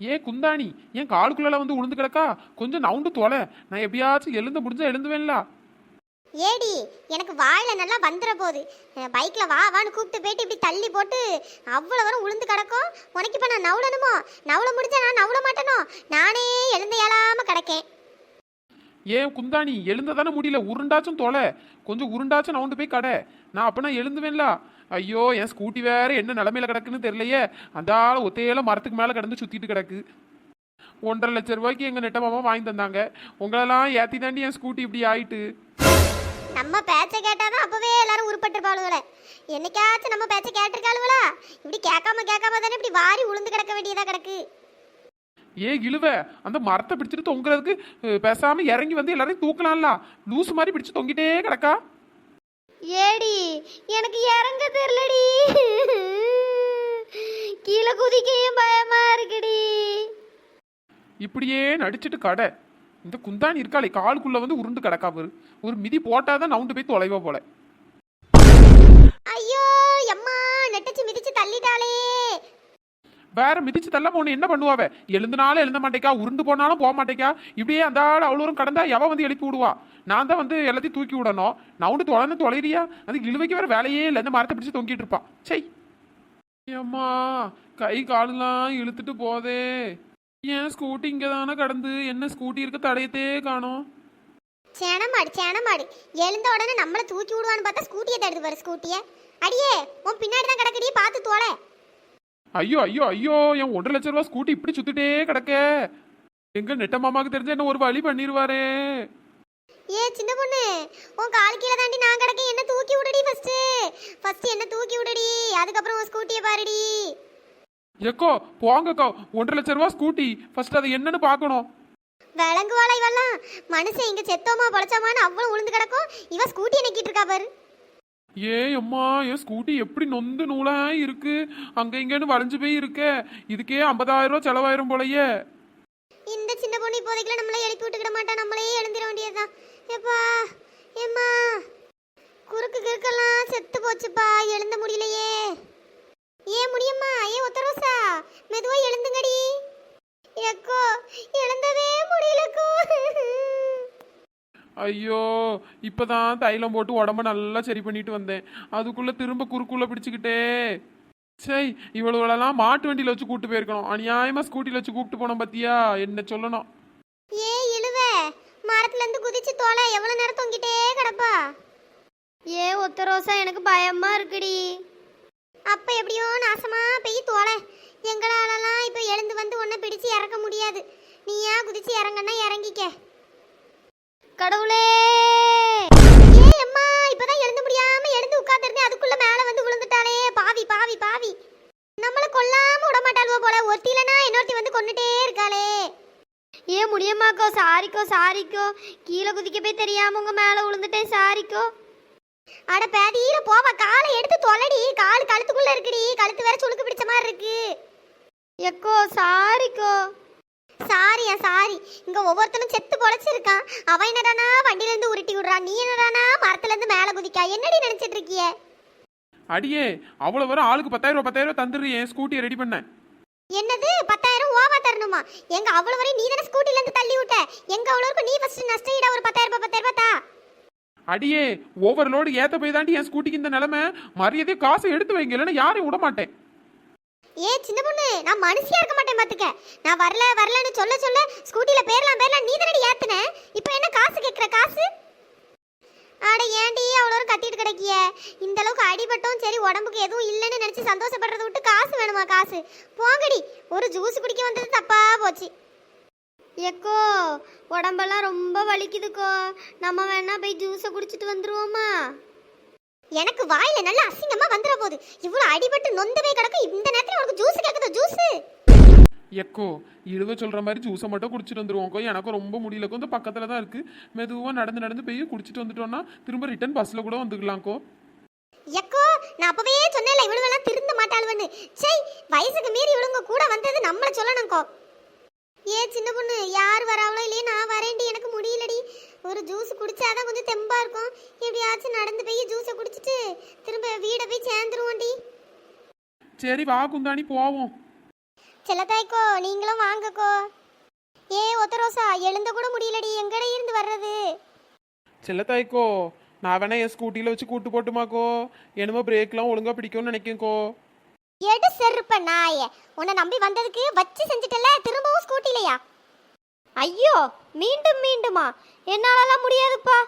ஏ குந்தாணி, என் காலுக்குள்ள வந்து உளுந்து கிடக்கா, கொஞ்சம் நவுண்டு தொலை. நான் எப்படியாச்சும் எழுந்து முடிஞ்சா எழுந்துவேன்ல. ஏடி எனக்கு வாயில நல்லா வந்துற போகுது. பைக்ல வா வான்னு கூப்பிட்டு போயிட்டு இப்படி தள்ளி போட்டு அவ்வளோ வரும் உளுந்து கிடக்கும். உனக்கு இப்போ நான் நவுளணுமோ? நவுள முடிஞ்சா நான் நவுள மாட்டேனோ? நானே எழுந்து ஏழாம கிடக்கேன். ஏன் குந்தாணி, எழுந்த தானே முடியல, உருண்டாச்சும் தொலை. கொஞ்சம் உருண்டாச்சும் நவுண்டு போய் கடை. நான் அப்பனா எழுந்துவேன்ல. ஐயோ, என் ஸ்கூட்டி வேற என்ன நிலமையில கிடக்குன்னு தெரியலையே. அந்த ஆள் ஒத்தையில மரத்துக்கு மேலே கிடந்து சுத்திட்டு கிடக்கு. 1,50,000 எங்க நெட்ட மாமா வாங்கி தந்தாங்க. உங்களெல்லாம் ஏத்தி தாண்டி என் ஸ்கூட்டி இப்படி ஆயிட்டு. நம்ம பேச்சை கேட்டாதான் அப்பவே எல்லாரும் உருப்பட்டுருப்பாளுகளே. என்னைக்காச்சும் நம்ம பேச்சை கேட்டிருக்காளுகளா? இப்படி கேட்காம தானே இப்படி வாரி உளுந்து கிடக்க வேண்டியதா கிடக்கு. ஏ இழுவ, அந்த மரத்தை பிடிச்சிட்டு தொங்குறதுக்கு பேசாம இறங்கி வந்து எல்லாரையும் தூக்கலாம்ல. லூசு மாதிரி பிடிச்சு தொங்கிட்டே கிடக்கா. ஏடி எனக்கு இறங்க தெரியலடி, கீழே குதிக்கையும் பயமா இருக்குடி. இப்படியே நடிச்சிட்டு கடை. இந்த குந்தாணி இருக்காளே, காலுக்குள்ள வந்து உருண்டு கிடக்கா பாரு. ஒரு மிதி போட்டாதான் நவுண்டு போய் தொலைவா போல. ஐயோ எம்மா, நெட்டச்சு மிதிச்சு தள்ளிட்டாளே. வேற மிதிச்சு தள்ள போன என்ன பண்ணுவாவ? எழுந்துனாலும் எழுந்த மாட்டேக்கா, உருண்டு போனாலும் போக மாட்டேக்கா. இப்படியே அந்த ஆள் அவ்வளோ கடந்தா எவ வந்து எழுப்பி விடுவா? நான் தான் வந்து எல்லாத்தையும் தூக்கி விடணும். நவுண்டு தொலைறியா? அது இழுவைக்கு வேற வேலையே இல்லை. இந்த மரத்தை பிடிச்சு தொங்கிட்டு இருப்பா. சை அம்மா, கை காலெல்லாம் இழுத்துட்டு போதே. ஏன் ஸ்கூட்டி இங்கே தானே கடந்து, என்ன ஸ்கூட்டி இருக்க தடையத்தே காணோம். சேனமாடு எழுந்த உடனே நம்மளை தூக்கி விடுவான்னு பார்த்தா ஸ்கூட்டியை தடுத்து பாரு. ஸ்கூட்டியை அடியே உன் பின்னாடி தான் கிடக்குடி, பார்த்து தோலை. ஐயோ ஐயோ ஐயோ, என் 1,50,000 ஸ்கூட்டி இப்படி சுத்திட்டே கிடக்க. எங்க நெட்ட மாமாக்கு தெரிஞ்ச என்ன ஒரு வழி பண்ணிடுவாரே. ஏ சின்ன பொண்ணு, உன் கால் கீழே தாண்டி நான் கிடக்க, என்ன தூக்கி விடுடி. ஃபர்ஸ்ட் என்ன தூக்கி விடுடி, அதுக்கப்புறம் உன் ஸ்கூட்டியை பாருடி. எக்கோ போங்கக்கோ, 1,50,000 ஸ்கூட்டி, ஃபர்ஸ்ட் அதை என்னன்னு பார்க்கணும். விளங்குவாளா இவெல்லாம்? மனுஷன் இங்க செத்தோமா பொழைச்சோமான்னு அவ்வளவு உளுந்து கிடக்கும், இவ ஸ்கூட்டியை நக்கிட்டு இருக்கா பாரு. ஏ அம்மா, என் ஸ்கூட்டி எப்படி நொந்து நூலா இருக்கு, அங்க இங்கன்னு வளைஞ்சு போய் இருக்க. இதுக்கே 50,000 செலவாயிரும் போலயே. இந்த சின்ன பொண்ணு இப்போதைக்குள்ள நம்மளே எழுப்பி விட்டுக்கிட மாட்டா, நம்மளே எழுந்திர வேண்டியதுதான். எப்பா ஏம்மா, குறுக்கெல்லாம் செத்து போச்சுப்பா, எழுந்த முடியலையே. ஏன் முடியுமா? ஏன் ஒத்த ரோசா, மெதுவா எழுந்துங்கடி. எக்கோ எழுந்தவே முடியலக்கோ. ஐயோ, இப்பதான் தைலம் போட்டு உடம்ப நல்லா சரி பண்ணிட்டு வந்தேன். அதுக்குள்ள திரும்ப குறுக்குள்ள பிடிச்சுக்கிட்டே. சரி, இவ்வளவுலாம் மாட்டு வண்டியில வச்சு கூப்பிட்டு போயிருக்கணும். அநியாயமா ஸ்கூட்டில வச்சு கூப்பிட்டு போனோம் பத்தியா, என்ன சொல்லணும். ஏ இழுவ, மரத்துல இருந்து குதிச்சு தோலை எவ்வளவு நேரம் தொங்கிட்டே கிடப்பா. ஏ ஒத்த ரோசா, எனக்கு பயமா இருக்குடி. அப்ப எப்படியோ நாசமா பெய் தோலை. எங்களாலலாம் இப்ப எழுந்து வந்து உன்னை பிடிச்சு இறக்க முடியாது. நீயா குதிச்சு இறங்கன்னா இறங்கிக்க. கடவுளே, ஏ அம்மா, இப்பதான் எழுந்து முடியாம எழுந்து உட்கார்ந்திருந்தேன், அதுக்குள்ள மேல வந்து விழுந்துட்டாளே. பாவி பாவி பாவி, நம்மள கொல்லாம விட மாட்டாளுவோ போல. ஒருத்திலனா இன்னொருத்தி வந்து கொண்டுட்டே இருக்காளே. ஏ முடியமாக்கோ, சாரிக்கோ, கீழே குதிக்க போய் தெரியாம உங்க மேல விழுந்துட்டேன், சாரிக்கோ. அட பேதியில போவா, காலை எடுத்து தொலைடி. கால் கழுத்துக்குள்ள இருக்குடி, கழுத்து வேற சுளுக்கு பிடிச்ச மாதிரி இருக்கு. எக்கோ சாரிக்கோ. சாரி, இங்க ஒவ்வொருத்தனும் செத்து பொழைச்சிருக்கான். அவன் என்னடானா வண்டியில இருந்து உருட்டி விடுறான், நீ என்னடானா மரத்துல இருந்து மேல குதிக்கா. என்னடி நினைச்சிட்டு இருக்கிய? அடியே, அவ்வளவு வரும் ஆளுக்கு 10,000 தந்துடுறேன். என் ஸ்கூட்டியை ரெடி பண்ண. என்னது 10,000 ஓவா தரணுமா? எங்க அவ்வளவு வரை நீ தானே ஸ்கூட்டில இருந்து தள்ளி விட்ட. எங்க அவ்வளவுக்கு நீ ஃபர்ஸ்ட் நஷ்ட ஈடா ஒரு 10,000 தா. அடியே, ஓவர்லோடு ஏத்த போய் தாண்டி என் ஸ்கூட்டிக்கு இந்த நிலைமை. மரியாதையை காசை எடுத்து வைங்க, இல்லைன்னா யாரையும் விட மாட்டேன். ஏ சின்ன பொண்ணு, நான் மனுஷியா இருக்க மாட்டேன் பாத்துக்க. நான் வரலன்னு சொல்ல ஸ்கூட்டில பேரலாம் நீ தானடி ஏத்துன. இப்போ என்ன காசு கேக்குற? காசு அட ஏண்டி அவ்வளோ கத்திட்டு கிடக்கிய? இந்த அளவுக்கு அடிபட்டும் சரி, உடம்புக்கு எதுவும் இல்லைன்னு நினைச்சு சந்தோஷப்படுறத விட்டு காசு வேணுமா? காசு போங்கடி. ஒரு ஜூஸ் குடிக்க வந்தது தப்பா போச்சு. எக்கோ உடம்பெல்லாம் ரொம்ப வலிக்குதுக்கோ, நம்ம வேணா போய் ஜூஸை குடிச்சிட்டு வந்துருவோமா? எனக்கு வாயில நல்லா அசிங்கமா வந்துற போது. இவ்வளவு அடிபட்டு நொந்து போய் கிடக்கு, இந்த நேரத்துல உனக்கு ஜூஸ் கேக்குதா? ஜூஸ் எக்கோ, இழுவ சொல்ற மாதிரி ஜூஸை மட்டும் குடிச்சிட்டு வந்துருவோம். எனக்கு ரொம்ப முடியலக்கோ, இந்த பக்கத்துல தான் இருக்கு. மெதுவா நடந்து போய் குடிச்சிட்டு வந்துட்டோம்னா திரும்ப ரிட்டர்ன் பஸ்ல கூட வந்துக்கலாம்க்கோ. எக்கோ, நான் அப்பவே சொன்னேன்ல இவ்வளவெல்லாம் திருந்த மாட்டாளுவன்னு. சை, வயசுக்கு மீறி இவளுங்க கூட வந்தது நம்மள சொல்லணும்க்கோ. ஏ சின்ன பொண்ணு, யார் வராவளோ இல்லையே, நான் வரேன்டி. எனக்கு முடியலடி. ஒரு ஜூஸ் குடிச்சாதான் கொஞ்சம் தெம்பா இருக்கும். எப்படியாச்சும் நடந்து போய் ஜூஸை குடிச்சிட்டு திரும்ப வீடை போய் சேர்ந்துருவோண்டி. சரி வா குந்தாணி, போவோம். செல்லத்தாய்க்கோ நீங்களும் வாங்கக்கோ. ஏ ஒத்த ரோசா எழுந்த கூட முடியலடி, எங்கட இருந்து வர்றது? செல்லத்தாய்க்கோ நான் வேணா என் ஸ்கூட்டியில் வச்சு கூட்டு போட்டுமாக்கோ. என்னமோ பிரேக்லாம் ஒழுங்கா பிடிக்கும்னு நினைக்கேக்கோ. எடு செருப்ப நாயே, உன்னை நம்பி வந்ததுக்கு வச்சு செஞ்சுட்டல, திரும்பவும் ஸ்கூட்டிலையா? ஐயோ மீண்டும் மீண்டுமா? என்னாலலாம் முடியாதுப்பா.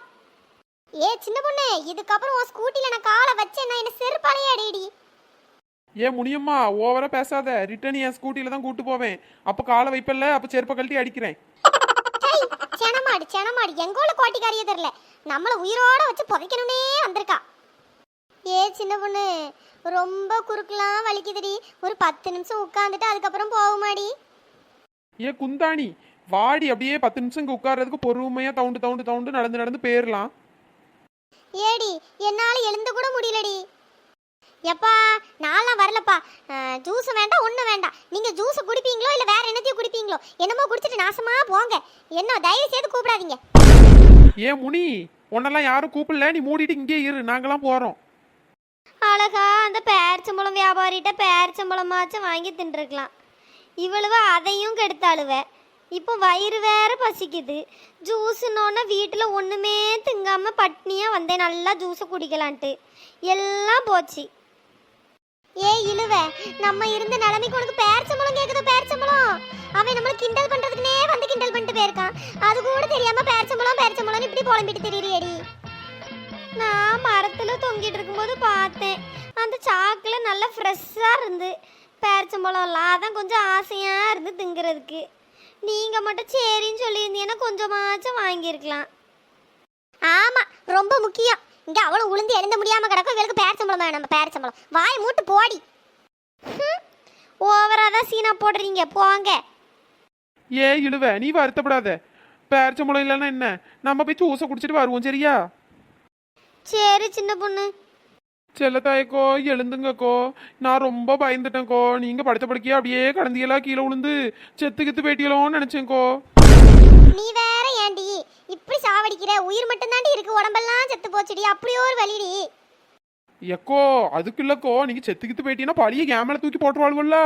ஏ சின்ன பொண்ணு, இதுக்கப்புறம் உன் ஸ்கூட்டில நான் காலை வச்சேன்னா என்ன செருப்பாலையே அடிடி. ஏன் முனியம்மா ஓவரா பேசாத. ரிட்டர்ன் என் ஸ்கூட்டியில் தான் கூட்டு போவேன். அப்போ காலை வைப்பல்ல, அப்போ செருப்பை கழட்டி அடிக்கிறேன். செனமாடு செனமாடு, எங்கோல கோட்டிக்காரியே தெரியல, நம்மள உயிரோட வச்சு புதைக்கணும்னே வந்திருக்கா. ஏ சின்ன பொண்ணு, ரொம்ப குறுக்கெல்லாம் வலிக்குதுடி, ஒரு 10 நிமிஷம் உட்காந்துட்டு அதுக்கப்புறம் போகுமாடி. ஏன் குந்தாணி வாடி, அப்படியே 10 நிமிஷம் இங்கே உட்கார்றதுக்கு பொறுமையாக தவுண்டு தவுண்டு தவுண்டு நடந்து நடந்து போயிடலாம். ஏடி என்னால எழுந்து கூட முடியலடி. எப்பா நான்லாம் வரலப்பா. ஜூஸ் வேண்டாம் ஒன்றும் வேண்டாம். நீங்கள் ஜூஸ் குடிப்பீங்களோ இல்லை வேற என்னத்தையும் குடிப்பீங்களோ, என்னமோ குடிச்சிட்டு நாசமா போங்க. என்ன தயவு செய்து கூப்பிடாதீங்க. ஏன் முனி, உன்னெல்லாம் யாரும் கூப்பிடல, நீ மூடிட்டு இங்கே இரு, நாங்களாம் போகிறோம். அழகா அந்த பேரிச்சம்பழம் வியாபாரிகிட்ட பேரிச்சம்பழமாச்சும் வாங்கி தின்றுருக்கலாம். இவ்வளவு அதையும் கெடுத்தாளுவ. இப்போ வயிறு வேற பசிக்குது. ஜூஸுன்னொன்னே வீட்டில் ஒன்றுமே திங்காமல் பட்னியாக வந்தேன் நல்லா ஜூஸை குடிக்கலான்ட்டு. எல்லாம் போச்சு. ஏ இழுவ, நம்ம இருந்த நிலைமைக்கு உனக்கு பேரிச்சம்பழம் கேட்குதோ? பேரிச்சம்பழம் அவன் நம்மளை கிண்டல் பண்ணுறதுக்குனே வந்து கிண்டல் பண்ணிட்டு போயிருக்கான். அது கூட தெரியாமல் பேரிச்சம்பழம் பேரிச்சம்பழம்னு இப்படி புலம்பிட்டு தெரியுறியடி. நான் மரத்தில் தொங்கிட்டு இருக்கும்போது பார்த்தேன், அந்த சாக்கில் நல்லா ஃப்ரெஷ்ஷாக இருந்து பேரிச்சம்பழம்லாம். அதான் கொஞ்சம் ஆசையாக இருந்து திங்கிறதுக்கு. நீங்கள் மட்டும் சரின்னு சொல்லியிருந்தீங்கன்னா கொஞ்சமாச்சும் வாங்கியிருக்கலாம். ஆமாம், ரொம்ப முக்கியம். இங்கே அவ்வளோ உளுந்து எழுந்த முடியாமல் கிடக்கும், இவளுக்கு பேரிச்சம்பழம் வேணும். நம்ம பேரிச்சம்பழம் வாய் மூட்டு போடி. ஓவராக தான் சீனா போடுறீங்க, போங்க. ஏ இழுவ, நீ வருத்தப்படாத. பேரிச்சம்பழம் இல்லைன்னா என்ன, நம்ம போய் ஜூஸை குடிச்சிட்டு வருவோம், சரியா? சரி சின்ன பொண்ணு. செல்லத்தாயக்கோ எழுந்துங்கக்கோ, நான் ரொம்ப பயந்துட்டேன்க்கோ. நீங்கள் படுத்த படுக்கையா அப்படியே கடந்தியெல்லாம் கீழே விழுந்து செத்துக்கித்து போயிட்டியலோன்னு நினச்சேன்க்கோ. நீ வேற ஏண்டி இப்படி சாவடிக்கிற? உயிர் மட்டும்தாண்டி இருக்கு, உடம்பெல்லாம் செத்து போச்சுடி. அப்படியே ஒரு வலிடி. எக்கோ அதுக்கு இல்லக்கோ, நீங்கள் செத்துக்கித்து போயிட்டீங்கன்னா பழிய கேமரா தூக்கி போட்டுருவாள்வல்ல.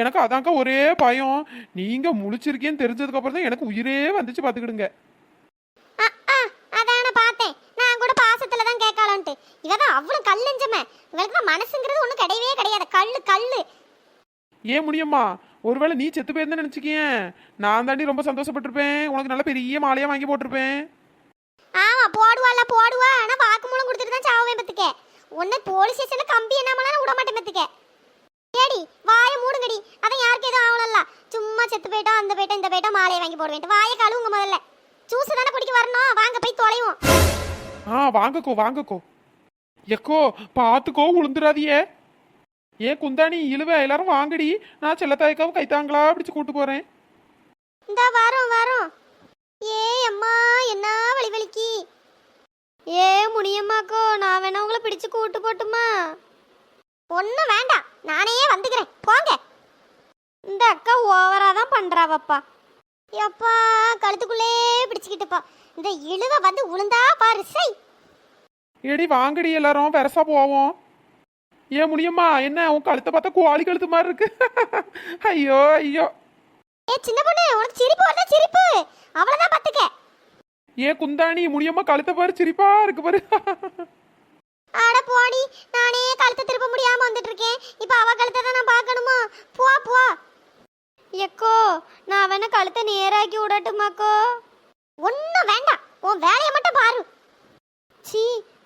எனக்கு அதான்க்கா ஒரே பயம். நீங்கள் முழிச்சிருக்கேன்னு தெரிஞ்சதுக்கப்புறம் தான் எனக்கு உயிரே வந்துச்சு, பார்த்துக்கிடுங்க. அதான பார்த்தேன், நான் கூட பாசத்துல தான் கேட்கலான்ட்டு. இவதான் அவ்வளோ கல்லஞ்சமே. இவளுக்கு தான் மனசுங்கிறது ஒன்றும் கிடையவே கிடையாது. கல்லு கல்லு. ஏன் முடியுமா? ஒருவேளை நீ செத்து போயிருந்தேன்னு நினச்சிக்கேன், நான் தாண்டி ரொம்ப சந்தோஷப்பட்டிருப்பேன். உனக்கு நல்ல பெரிய மாலையாக வாங்கி போட்டிருப்பேன். ஆமா போடுவா. ஆனால் வாக்குமூலம் கொடுத்துட்டு தான் சாவேன் பத்துக்க. உன்னை போலீஸ் ஸ்டேஷனில் கம்பி என்னாமலாம் விட மாட்டேன் பத்துக்க. ஏடி வாயை மூடுங்கடி. அதான் யாருக்கு எதுவும் ஆகலல்ல. சும்மா செத்து போயிட்டோம், அந்த போயிட்டோம், இந்த போயிட்டோம், மாலையை வாங்கி போடுவேன். வாயை கழுவுங்க முதல்ல. ஜூஸ் தானே குடிக்க வரணும், வாங்க போய் தொலைவோம். வாங்கக்கோ வாங்கக்கோ. எக்கோ பார்த்துக்கோ, உளுந்துடாதியே. ஏன் குந்தாணி இழுவ, எல்லாரும் வாங்கடி. நான் செல்லத்தாய்க்காவை கைத்தாங்களா பிடிச்சு கூட்டு போறேன். இந்த வரோம். ஏ அம்மா என்ன வலி வலிக்கு. ஏ முனியம்மாக்கோ, நான் வேணா உங்களை பிடிச்சு கூட்டு போட்டுமா? ஒன்றும் வேண்டாம், நானே வந்துக்கிறேன், போங்க. இந்த அக்கா ஓவரா தான் பண்றாவப்பா. எப்பா கழுத்துக்குள்ளே பிடிச்சிக்கிட்டுப்பா. இந்த இழுவ வந்து உளுந்தா பாரு. சை ஏடி வாங்கடி, எல்லாரும் பெருசா போவோம். ஏன் முடியுமா? என்ன உன் கழுத்தை பார்த்தா கோழி கழுத்து மாதிரி இருக்கு. ஐயோ ஐயோ. ஏ சின்ன பொண்ணு, உனக்கு சிரிப்பு வரதா? சிரிப்பு அவ்வளவுதான் பாத்துக்க. ஏன் குந்தாணி முடியம்மா கழுத்தை பாரு, சிரிப்பா இருக்கு பாரு. ஆட போடி, நானே கழுத்தை திருப்ப முடியாம வந்துட்டு இருக்கேன். இப்ப அவ கழுத்தை தான் நான் பார்க்கணுமா? போ. எக்கோ நான் வேணா கழுத்தை நேராக்கி விடட்டுமாக்கோ? ஒன்றும் வேண்டாம், உன் வேலையை மட்டும் பாரு. சீ,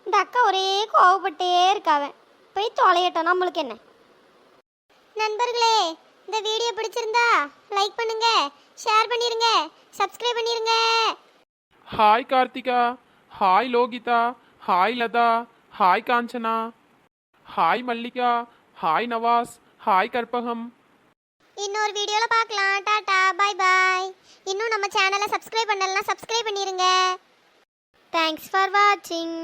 இந்த அக்கா ஒரே கோவப்பட்டே இருக்காவன். போய் தொலையட்டும், நம்மளுக்கு என்ன. நண்பர்களே, இந்த வீடியோ பிடிச்சிருந்தா லைக் பண்ணுங்க, ஷேர் பண்ணிருங்க, சப்ஸ்கிரைப் பண்ணிருங்க. Hi Karthika, hi Lohitha, hi Latha, hi Kanchana, hi Mallika, hi Nawaz, hi Karpagam. இன்னொரு வீடியோல பார்க்கலாம். Tata bye bye. இன்னும் நம்ம சேனலை சப்ஸ்கிரைப் பண்ணலன்னா சப்ஸ்கிரைப் பண்ணிருங்க. தேங்க்ஸ் ஃபார் வாட்சிங்.